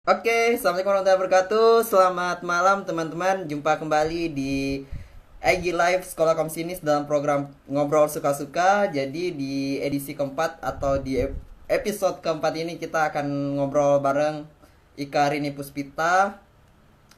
Oke, assalamualaikum warahmatullahi wabarakatuh. Selamat malam teman-teman. Jumpa kembali di IG Live Sekolah Komsinis dalam program Ngobrol Suka-Suka. Jadi di edisi keempat atau di episode keempat ini kita akan ngobrol bareng Ika Rini Puspita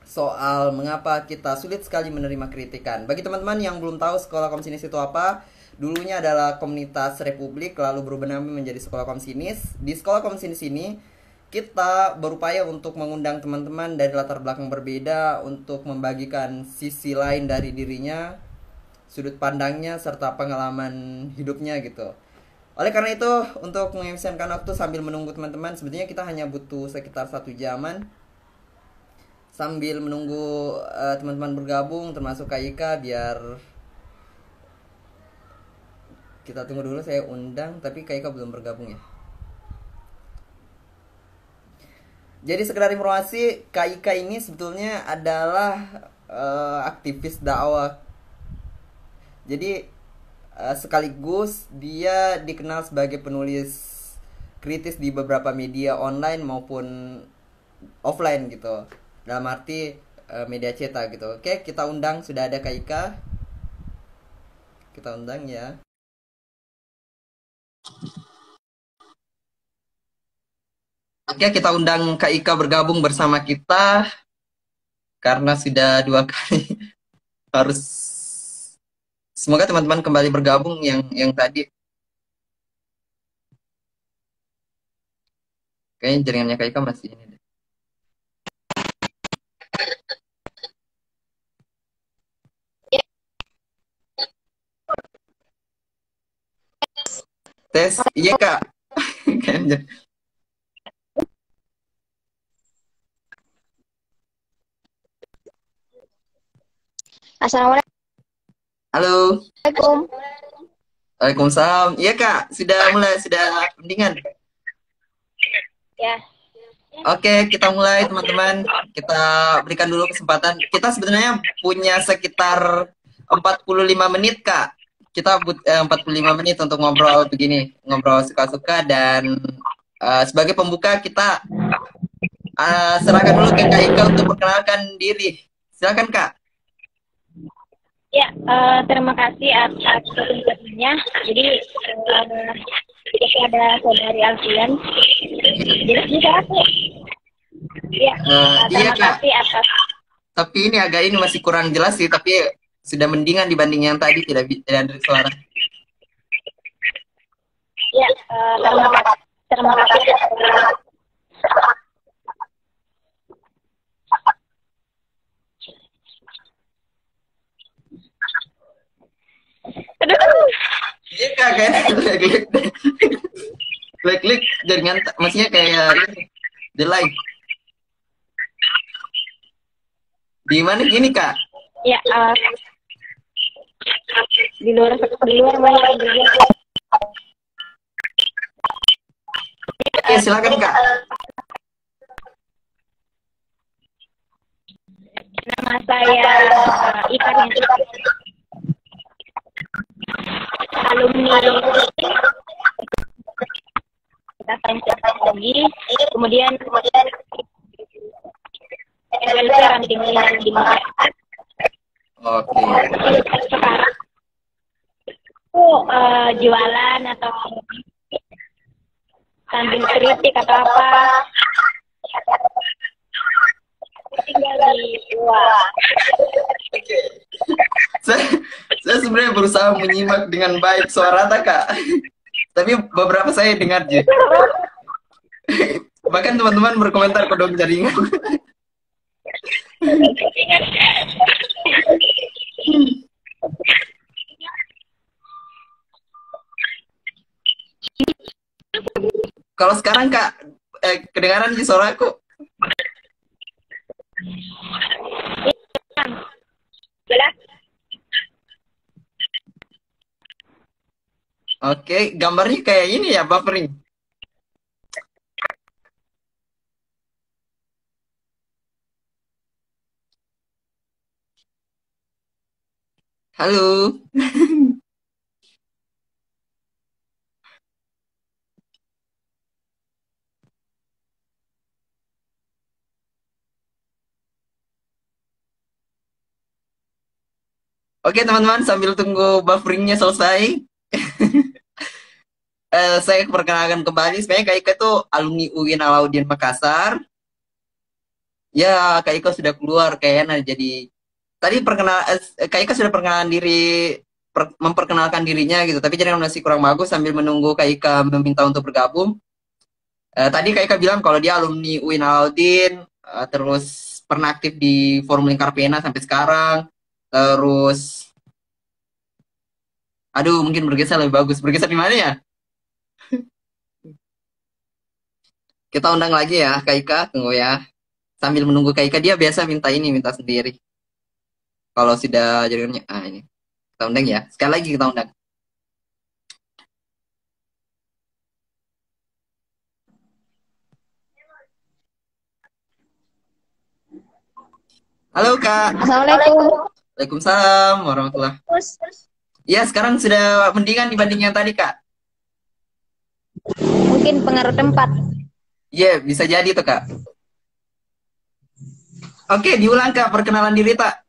soal mengapa kita sulit sekali menerima kritikan. Bagi teman-teman yang belum tahu Sekolah Komsinis itu apa, dulunya adalah komunitas Republik lalu berubah nama menjadi Sekolah Komsinis. Di Sekolah Komsinis ini kita berupaya untuk mengundang teman-teman dari latar belakang berbeda untuk membagikan sisi lain dari dirinya, sudut pandangnya serta pengalaman hidupnya gitu. Oleh karena itu, untuk mengefisienkan waktu sambil menunggu teman-teman, sebetulnya kita hanya butuh sekitar 1 jaman sambil menunggu teman-teman bergabung, termasuk Kak Ika, biar kita tunggu dulu. Saya undang, tapi Kak Ika belum bergabung ya. Jadi sekedar informasi, Kak Ika ini sebetulnya adalah aktivis dakwah. Jadi sekaligus dia dikenal sebagai penulis kritis di beberapa media online maupun offline gitu. Dalam arti media cetak gitu. Oke, kita undang, sudah ada Kak Ika. Kita undang ya. Oke, kita undang Kak Ika bergabung bersama kita karena sudah 2 kali harus. Semoga teman-teman kembali bergabung yang tadi. Kayaknya jaringannya Kak Ika masih ini deh. Tes, iya Kak. Kayaknya. Assalamualaikum. Halo, Waalaikumsalam. Iya Kak, sudah mulai, sudah mendingan. Ya, Oke, kita mulai teman-teman. Kita berikan dulu kesempatan. Kita sebenarnya punya sekitar 45 menit Kak. Kita 45 menit untuk ngobrol begini, ngobrol suka-suka dan sebagai pembuka kita serahkan dulu ke Kak Ika untuk perkenalkan diri. Silakan Kak. ya, terima kasih atas kesempatannya. Jadi, kepada saudari Alfian. Jelas bisa aku. Ya, Iya terima Kak, kasih atas. tapi ini agak ini masih kurang jelas sih, tapi sudah mendingan dibanding yang tadi tidak ada suara. Ya, terima kasih. Aduh, Iya Kak, kayaknya klik-klik jaringan, maksudnya kayak ini, delay. Di mana gini Kak? ya, di luar banyak juga. Oke, silakan Kak. Nama saya Ikan yang alumni kita sains teknologi. Kemudian LLC ranting di Oke. sekarang aku jualan atau sambil kritik atau apa, tinggal di luar. Oke. Saya, saya sebenarnya berusaha menyimak dengan baik suara Kak. Tapi beberapa saya dengar aja. Bahkan teman-teman berkomentar kodok jaringan. Kalau sekarang Kak, kedengaran di suara aku. Jelas. Oke, gambarnya kayak ini ya, buffering. Halo. Oke teman-teman, sambil tunggu bufferingnya selesai, saya perkenalkan kembali. Sebenarnya Kak Ika itu alumni UIN Alauddin Makassar. Ya, Kak Ika sudah keluar kayaknya. Jadi tadi Kak Ika sudah perkenalan diri, memperkenalkan dirinya gitu. Tapi jadi masih kurang bagus sambil menunggu Kak Ika meminta untuk bergabung. Tadi Kak Ika bilang kalau dia alumni UIN Alauddin, terus pernah aktif di Forum Lingkar Pena sampai sekarang. Terus, aduh mungkin bergeser lebih bagus. Bergeser di mana ya? Kita undang lagi ya Kak Ika, tunggu ya. Sambil menunggu Kak Ika, dia biasa minta ini, minta sendiri. Kalau sudah jaringannya, ini. Kita undang ya. Sekali lagi kita undang. Halo Kak. Assalamualaikum. Waalaikumsalam warahmatullahi. Ya, sekarang sudah mendingan dibanding yang tadi Kak. Mungkin pengaruh tempat. Iya, bisa jadi tuh Kak. Oke, diulang Kak perkenalan diri Tak.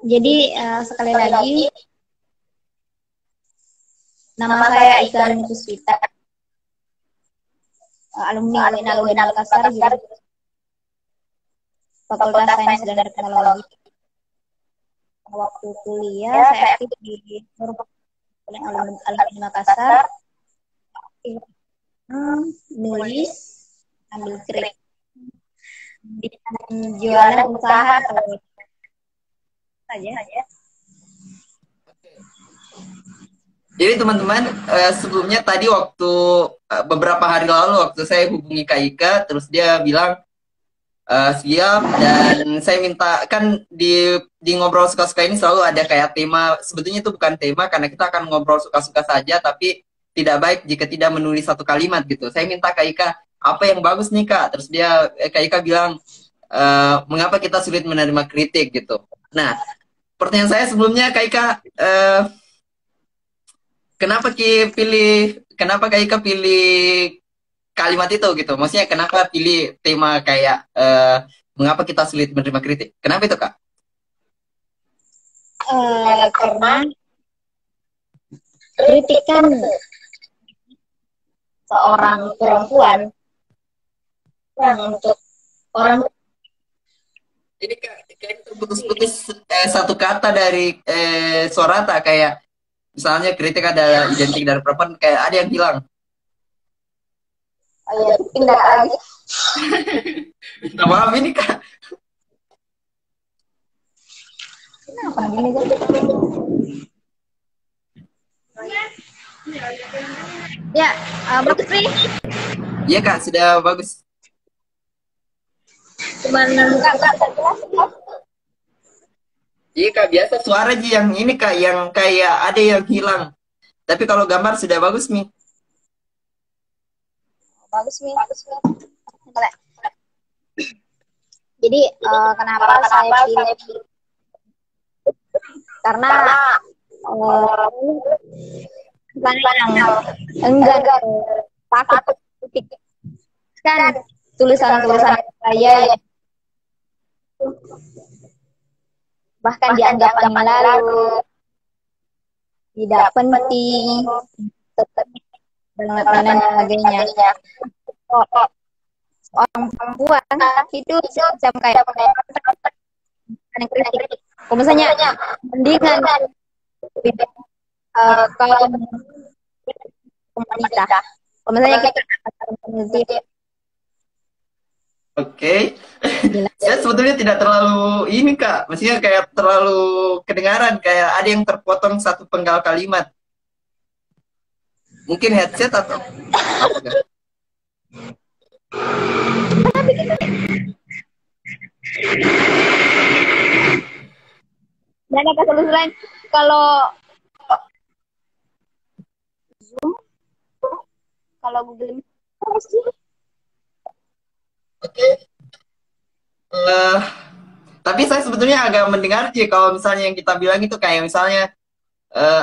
Jadi sekali lagi, nama saya Ika Puspita, alumni UIN Alauddin Makassar, jurusan Fakultas Sains dan Teknologi. Waktu kuliah, saya aktif di Forum Alauddin Makassar, nulis, ambil kredit, jualan usaha saja. Jadi teman-teman, sebelumnya tadi waktu beberapa hari lalu waktu saya hubungi Kak Ika, terus dia bilang siap, dan saya minta, kan di ngobrol suka-suka ini selalu ada kayak tema. Sebetulnya itu bukan tema karena kita akan ngobrol suka-suka saja, tapi tidak baik jika tidak menulis satu kalimat gitu. Saya minta Kak Ika, apa yang bagus nih Kak? Terus Kak Ika bilang, mengapa kita sulit menerima kritik gitu. Nah, pertanyaan saya sebelumnya Kak Ika, kenapa Kak Ika pilih kalimat itu gitu? Maksudnya kenapa pilih tema kayak mengapa kita sulit menerima kritik? Kenapa itu Kak? Karena kritik kan seorang perempuan untuk orang. Jadi kayak terputus-putus satu kata dari suara tak, kayak misalnya kritik adalah identik dari perempuan, kayak ada yang hilang. Ya, pindah lagi. Nah, maaf ini Kak. Kenapa gini kan? Ya, bagus nih. Iya Kak, sudah bagus. Cuman enggak jelas. Iya Kak, biasa suara aja yang ini Kak, yang kayak ada yang hilang. Tapi kalau gambar sudah bagus nih. Bagus nih. Jadi kenapa saya pilih? Karena yang enggak takut kan tulisan-tulisan saya bahkan dianggap angin lalu, tidak penting, dan lain sebagainya. Orang perempuan itu semacam kayak kritik. Kalau misalnya mendingan kalau wanita, kalau misalnya kita Oke. Saya sebetulnya tidak terlalu ini Kak, maksudnya kayak terlalu kedengaran, kayak ada yang terpotong satu penggal kalimat. Mungkin headset atau apa Kak? dan ada solusi lain kalau Zoom, kalau Google Meet. Oke. Tapi saya sebetulnya agak mendengar sih kalau misalnya yang kita bilang itu kayak misalnya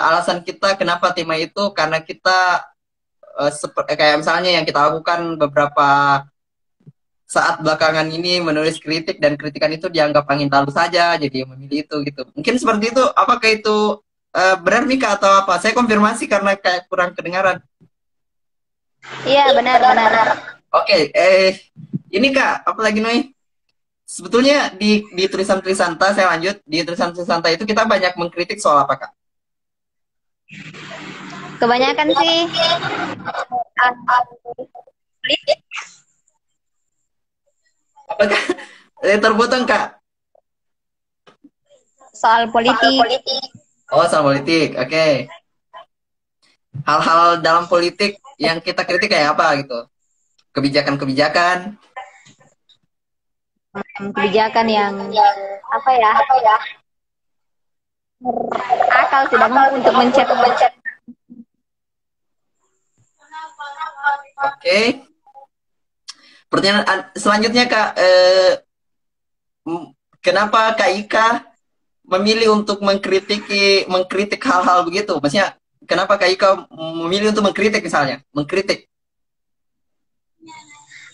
alasan kita kenapa tema itu karena kita kayak misalnya yang kita lakukan beberapa saat belakangan ini menulis kritik dan kritikan itu dianggap angin lalu saja, jadi memilih itu gitu. Mungkin seperti itu. Apakah itu benar Mika atau apa? Saya konfirmasi karena kayak kurang kedengaran. Iya, benar-benar. Oke, ini Kak, apa lagi Noi? Sebetulnya di tulisan-tulisan Ta, saya lanjut, di tulisan-tulisan Ta itu kita banyak mengkritik soal apa Kak? Kebanyakan sih politik. Apakah terpotong Kak? Soal politik. Oh, soal politik, oke. Hal-hal dalam politik yang kita kritik kayak apa gitu? Kebijakan-kebijakan. Kebijakan yang apa ya? Akal tidak mampu untuk mencet. Oke. Pertanyaan selanjutnya Kak, kenapa Kak Ika memilih untuk mengkritik hal-hal begitu? Maksudnya kenapa Kak Ika memilih untuk mengkritik misalnya? Mengkritik.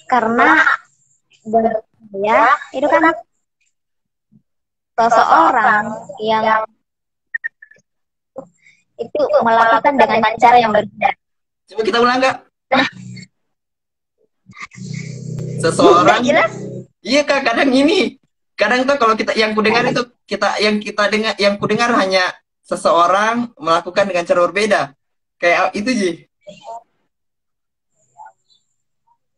Karena ya itu kan seseorang yang itu melakukan dengan cara yang berbeda. Coba kita ulang Kak. Seseorang. Jelas? Iya Kak, kadang tuh kalau kita yang kudengar itu yang kudengar hanya seseorang melakukan dengan cara berbeda. Kayak itu Ji.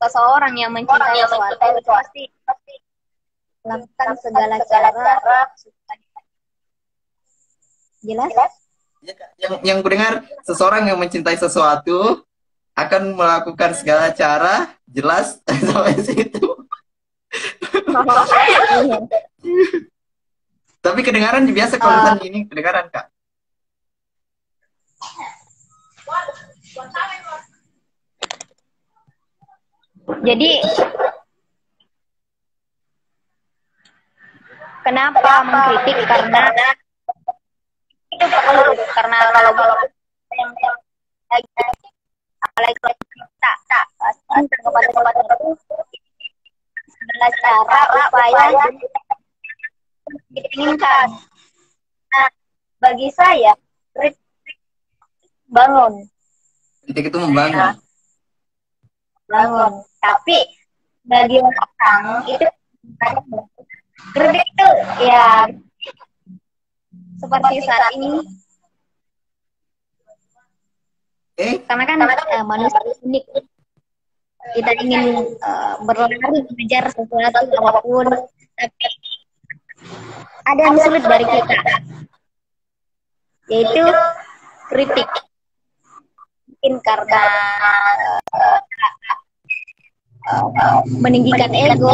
Seseorang yang mencintai sesuatu itu pasti melakukan segala cara. Jelas? Ya, Kak. Yang kudengar seseorang yang mencintai sesuatu akan melakukan segala cara, jelas sampai situ. Tapi kedengaran biasa kalau misalnya gini, kedengaran Kak. Jadi kenapa mengkritik? Karena itu perlu, karena yang apalagi kita kepada itu segala cara upaya diinginkan. Nah, bagi saya bangun, Kritik itu membangun. tapi bagi orang itu kritik itu ya seperti saat ini karena kan manusia unik, kita ingin berlari mengejar sesuatu apapun, tapi ada yang sulit dari kita, yaitu kritik. Mungkin karena meninggikan ego,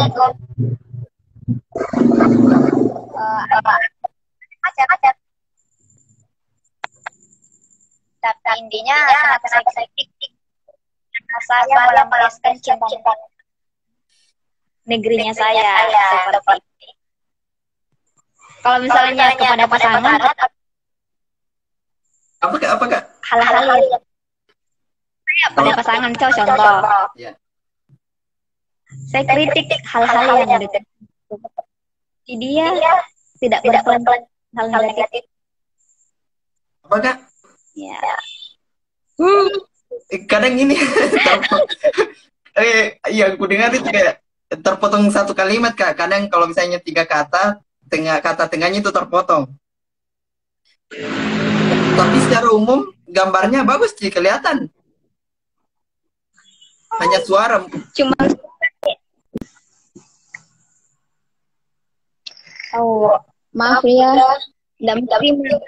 macam-macam. Tapi intinya kenapa saya kritik? Karena saya melampiaskan cinta negerinya saya seperti itu. Kalau misalnya kepada pasangan, Apakah? hal-hal yang pada pasangan, contoh, Ya. saya kritik hal-hal yang dekat. Dia tidak berpelan hal negatif. Apakah? Ya. Kadang ini yang ku dengar itu kayak terpotong satu kalimat Kak. Kadang kalau misalnya 3 kata, kata tengahnya itu terpotong. Tapi secara umum gambarnya bagus sih, kelihatan. Hanya suara. Cuma maaf ya, tidak menerima.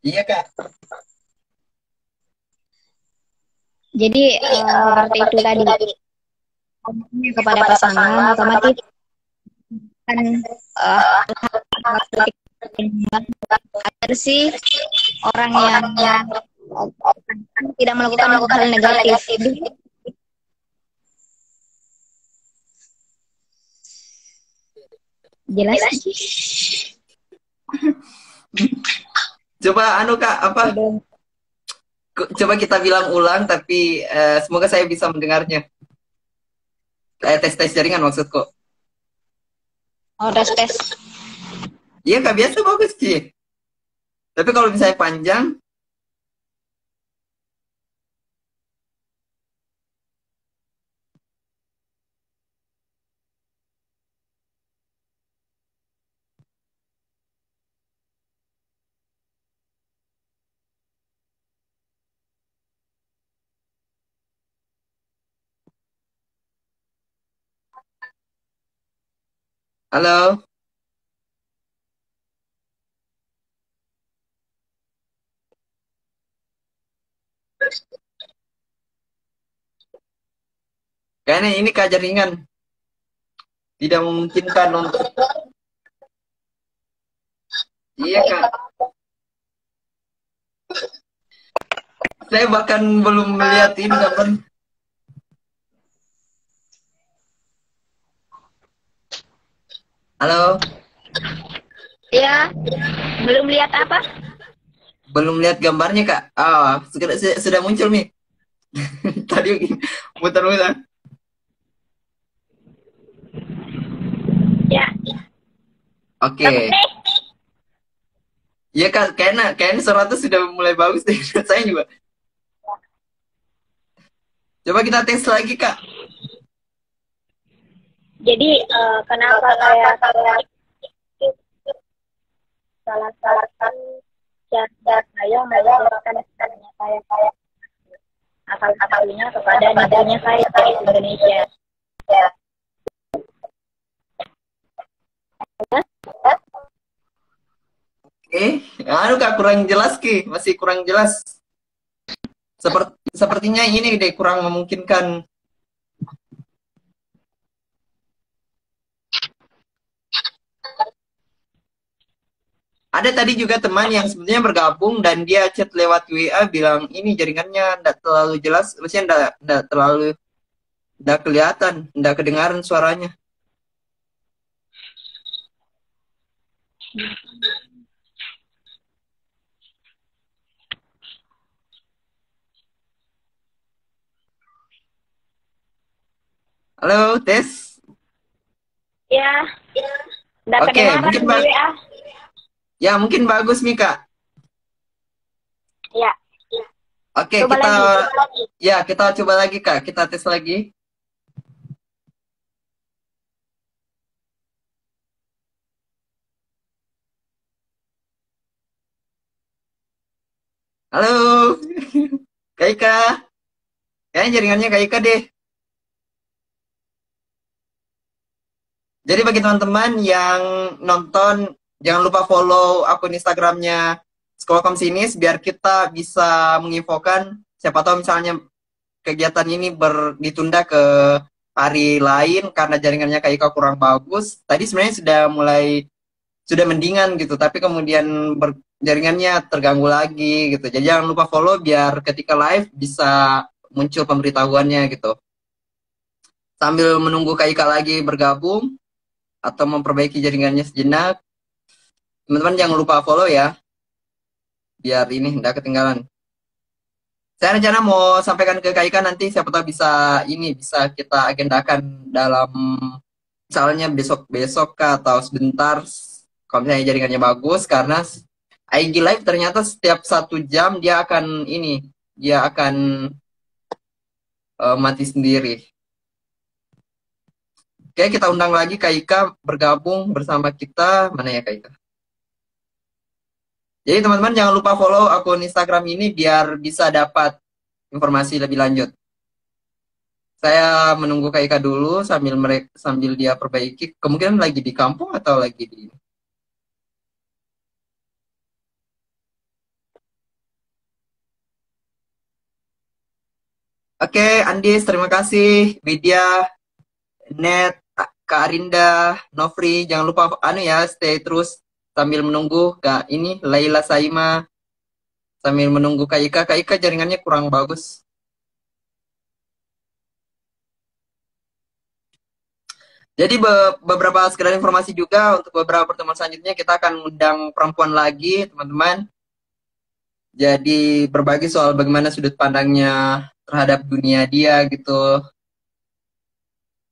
Iya Kak. Jadi seperti itu tadi, kepada pasangan otomatis kan agar sih orang yang tidak melakukan hal negatif. Jelas? Coba Kak, apa? Coba kita bilang ulang, tapi semoga saya bisa mendengarnya. Tes jaringan maksudku. Oh, tes tes. Iya kak, biasa bagus sih. Tapi kalau misalnya panjang, halo. Kayaknya ini kak jaringan tidak memungkinkan untuk. Iya kak. Saya bahkan belum melihat ini kapan. Halo. Ya, belum lihat apa? Belum lihat gambarnya kak. Ah, sudah muncul nih. Tadi muter-muter. Ya, Oke. bagus deh. Iya kak, kayaknya suara tuh sudah mulai bagus deh. Saya juga. Coba kita tes lagi kak. Jadi kenapa saya salah satu cara saya menjelaskan saya asal satunya kepada negerinya saya Indonesia. Oke. Anu kak kurang jelas ki, masih kurang jelas. Sepertinya ini deh kurang memungkinkan. Ada tadi juga teman yang sebenarnya bergabung dan dia chat lewat WA bilang ini jaringannya tidak terlalu jelas, maksudnya tidak terlalu tidak kelihatan, tidak kedengaran suaranya. Halo, tes. Ya, udah Oke, kedengaran mungkin di WA. ya mungkin bagus nih Kak. Ya, Oke, coba kita lagi. ya kita coba lagi Kak, kita tes lagi. Halo, Kak Ika. Kayaknya jaringannya Kak Ika deh. Jadi bagi teman-teman yang nonton, jangan lupa follow akun Instagramnya Sekolah Komsinis biar kita bisa menginfokan siapa tahu misalnya kegiatan ini ditunda ke hari lain karena jaringannya Kak Ika kurang bagus. Tadi sebenarnya sudah mendingan gitu, tapi kemudian jaringannya terganggu lagi gitu. Jadi jangan lupa follow biar ketika live bisa muncul pemberitahuannya gitu. Sambil menunggu Kak Ika lagi bergabung atau memperbaiki jaringannya sejenak, teman-teman jangan lupa follow ya, biar ini tidak ketinggalan. Saya rencana mau sampaikan ke Kak Ika nanti, siapa tahu bisa kita agendakan dalam misalnya besok kah atau sebentar kalau misalnya jaringannya bagus karena IG Live ternyata setiap 1 jam dia akan mati sendiri. Oke, kita undang lagi Kak Ika bergabung bersama kita. Mana ya Kak Ika? Jadi teman-teman jangan lupa follow akun Instagram ini biar bisa dapat informasi lebih lanjut. Saya menunggu Kak Ika dulu sambil dia perbaiki. Kemungkinan lagi di kampung atau lagi di. Oke, Andis, terima kasih. Widya, Net, Kak Arinda, Nofri, jangan lupa stay terus sambil menunggu Kak ini Laila Saima, sambil menunggu Kak Ika. Kak Ika jaringannya kurang bagus. Jadi beberapa sekedar informasi juga untuk beberapa pertemuan selanjutnya kita akan undang perempuan lagi, teman-teman. Jadi berbagi soal bagaimana sudut pandangnya terhadap dunia dia gitu.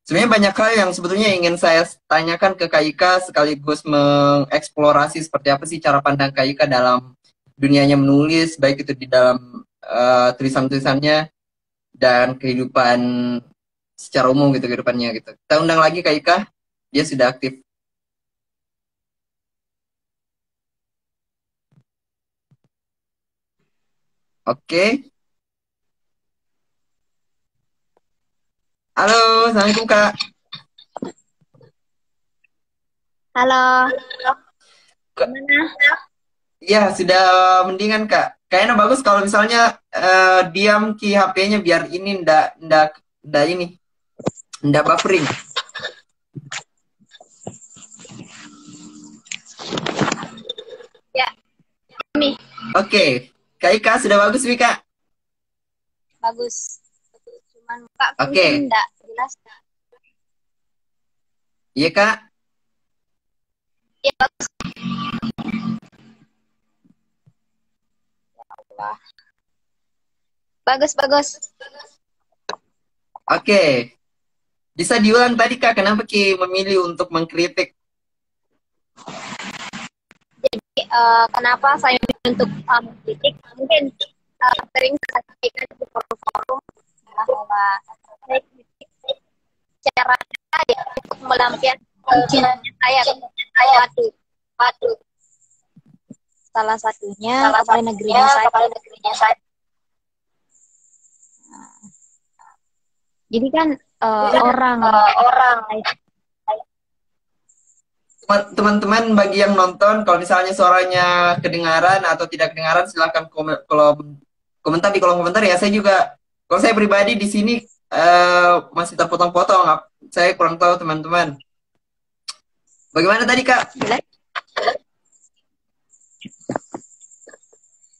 Sebenarnya banyak hal yang sebetulnya ingin saya tanyakan ke Kak Ika sekaligus mengeksplorasi seperti apa sih cara pandang Kak Ika dalam dunianya menulis, baik itu di dalam tulisan-tulisannya dan kehidupan secara umum gitu kehidupannya gitu. Kita undang lagi Kak Ika, dia sudah aktif. Oke. Halo, Assalamualaikum Kak. Halo, Kak, gimana? ya sudah mendingan Kak. Kayaknya bagus kalau misalnya diam ki HP-nya biar ini ndak ini, ndak buffering. Ya, ini Oke, Kak Ika sudah bagus nih Kak. bagus. Cuman Kak mungkin Oke, enggak jelas. iya Kak. Ya, bagus. Wah, bagus, bagus. Oke, bisa diulang tadi Kak, kenapa Ki memilih untuk mengkritik? Jadi, kenapa saya memilih untuk mengkritik? Mungkin sering saya sampaikan di forum-forum bahwa saya kritik cara saya untuk melampiaskan cintanya saya waktu salah satunya kepala negerinya saya. Jadi kan orang Teman-teman bagi yang nonton, kalau misalnya suaranya kedengaran atau tidak kedengaran, silahkan komentar di kolom komentar ya. Saya juga, kalau saya pribadi di sini masih terpotong-potong. Saya kurang tahu teman-teman. Bagaimana tadi Kak?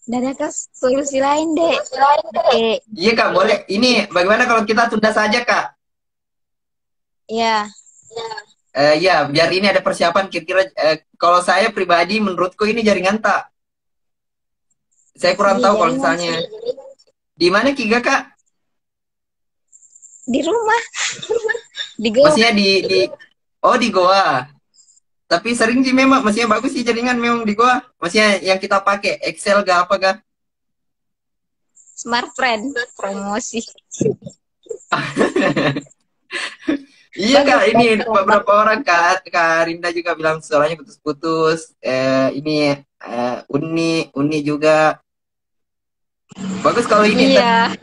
dan ada solusi lain deh. Iya Kak, boleh. Ini bagaimana kalau kita tunda saja Kak? Ya, Ya, biar ini ada persiapan kira-kira. Kalau saya pribadi, menurutku ini jaringan tak. Saya kurang iya tahu kalau jaringan misalnya. sih. Di mana Kiga Kak? Di rumah, di goa. Maksudnya oh di Goa. Tapi sering sih memang, maksudnya bagus sih jaringan memang di Goa. Maksudnya yang kita pakai Excel gak apa gak? Smart friend promosi. Iya Kak, Bagus, ini bagus. beberapa orang Kak Rinda juga bilang suaranya putus-putus. Ini Uni juga. Bagus kalau ini. Iya,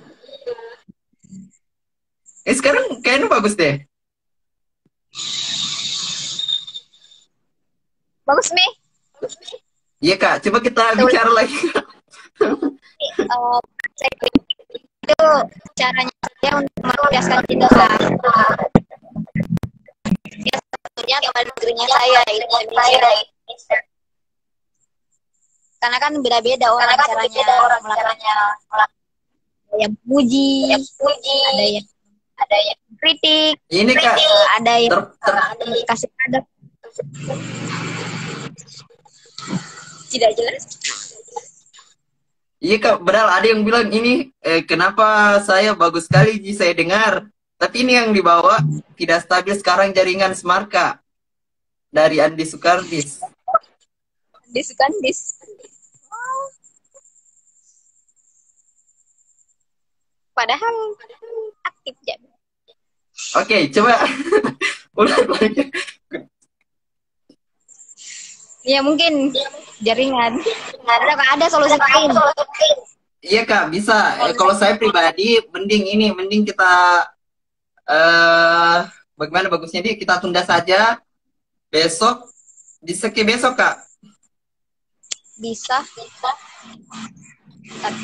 Sekarang kayaknya bagus deh. bagus nih. Iya Kak, coba kita bicara lagi. Saya itu caranya saya untuk melampiaskan cinta. Ya, satunya kepada negerinya saya, Indonesia. Karena kan beda-beda orang caranya melakukan. Ada yang puji, ada yang kritik, Ini Kak, ada yang ter, kasih kado. Tidak jelas. iya Kak, padahal ada yang bilang ini kenapa saya bagus sekali Ji, saya dengar. Tapi ini yang dibawa tidak stabil sekarang jaringan Smart Kak dari Andi Sukardis. Dis. Padahal aktif ya. Oke, coba ulang lagi. Ya mungkin jaringan. Ada solusi lain. Iya Kak, bisa. Kalau saya pribadi, mending kita bagaimana bagusnya dia kita tunda saja besok, bisa ke besok Kak. Bisa.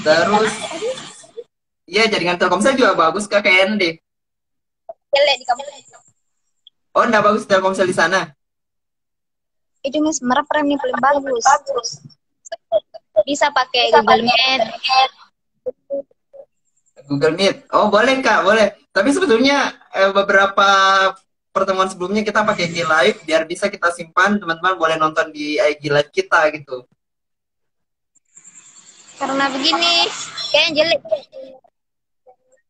Terus, iya jaringan Telkomsel juga bagus Kak kayaknya deh. Jelek di kamu. Oh, enggak bagus Telkomsel di sana. Itu Miss Merprem nih paling bagus. Bisa pakai Google Meet. Google Meet. Oh, boleh Kak, boleh. Tapi sebetulnya beberapa pertemuan sebelumnya kita pakai IG Live biar bisa kita simpan, teman-teman boleh nonton di IG Live kita gitu. Karena begini, kayaknya jelek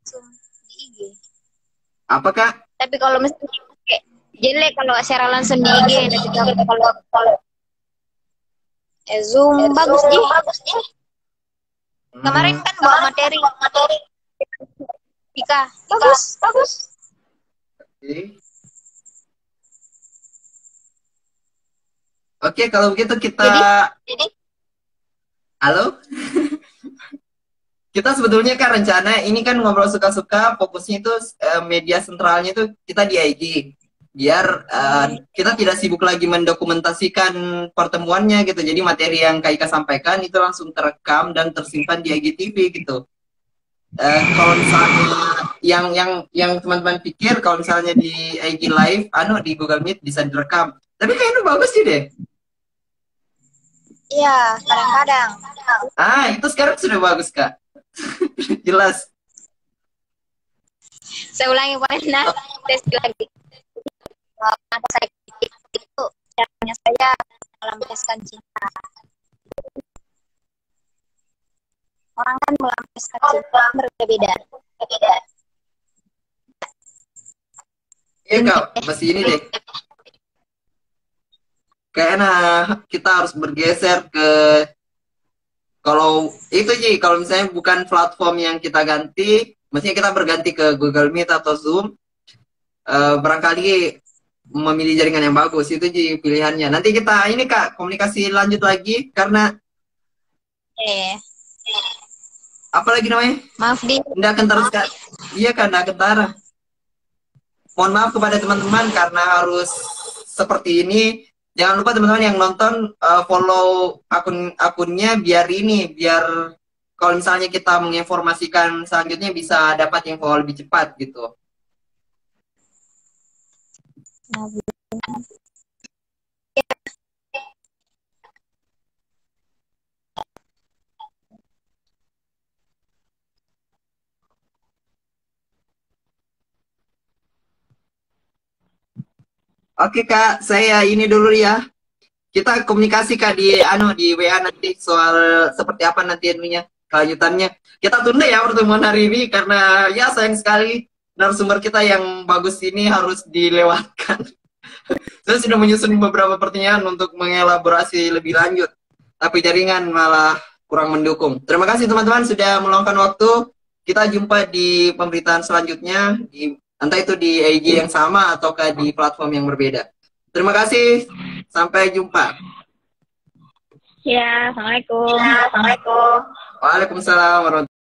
langsung di IG. Apa Kak? Tapi kalau misalnya kayak jelek kalau share langsung di IG. Tapi kalau Zoom bagus sih. Kemarin kan bawa materi. Pika, bagus. Oke. Oke, kalau begitu kita Jadi halo. Kita sebetulnya kan rencana ini kan ngobrol suka-suka, fokusnya itu media sentralnya itu kita di IG. Biar kita tidak sibuk lagi mendokumentasikan pertemuannya gitu. Jadi materi yang Kak Ika sampaikan itu langsung terekam dan tersimpan di IGTV gitu. Kalau misalnya yang teman-teman pikir kalau misalnya di IG Live, di Google Meet bisa direkam. Tapi kayaknya bagus sih deh. iya, kadang-kadang. Itu sekarang sudah bagus Kak. Jelas. Saya ulangi pernah tes lagi. Kenapa saya kritik itu caranya saya melampiaskan cinta. Orang kan melampiaskan cinta berbeda. Iya Kak, masih ini deh. Kayaknya kita harus bergeser ke kalau itu sih kalau misalnya bukan platform yang kita ganti, mestinya kita berganti ke Google Meet atau Zoom. Barangkali memilih jaringan yang bagus itu sih pilihannya. Nanti kita ini Kak komunikasi lanjut lagi karena apa lagi namanya? Maaf di. Nggak kentara Kak. Iya Kak, nggak kentara. Mohon maaf kepada teman-teman karena harus seperti ini. Jangan lupa teman-teman yang nonton follow akunnya biar kalau misalnya kita menginformasikan selanjutnya bisa dapat info lebih cepat gitu. Oke Kak, saya ini dulu ya. Kita komunikasi Kak di WA nanti soal seperti apa nanti anunya kelanjutannya. Kita tunda ya pertemuan hari ini karena ya sayang sekali narasumber kita yang bagus ini harus dilewatkan. Saya sudah menyusun beberapa pertanyaan untuk mengelaborasi lebih lanjut, tapi jaringan malah kurang mendukung. Terima kasih teman-teman sudah meluangkan waktu. Kita jumpa di pemberitaan selanjutnya, entah itu di IG yang sama ataukah di platform yang berbeda. Terima kasih, sampai jumpa. Ya, assalamualaikum. Waalaikumsalam warahmatullahi wabarakatuh.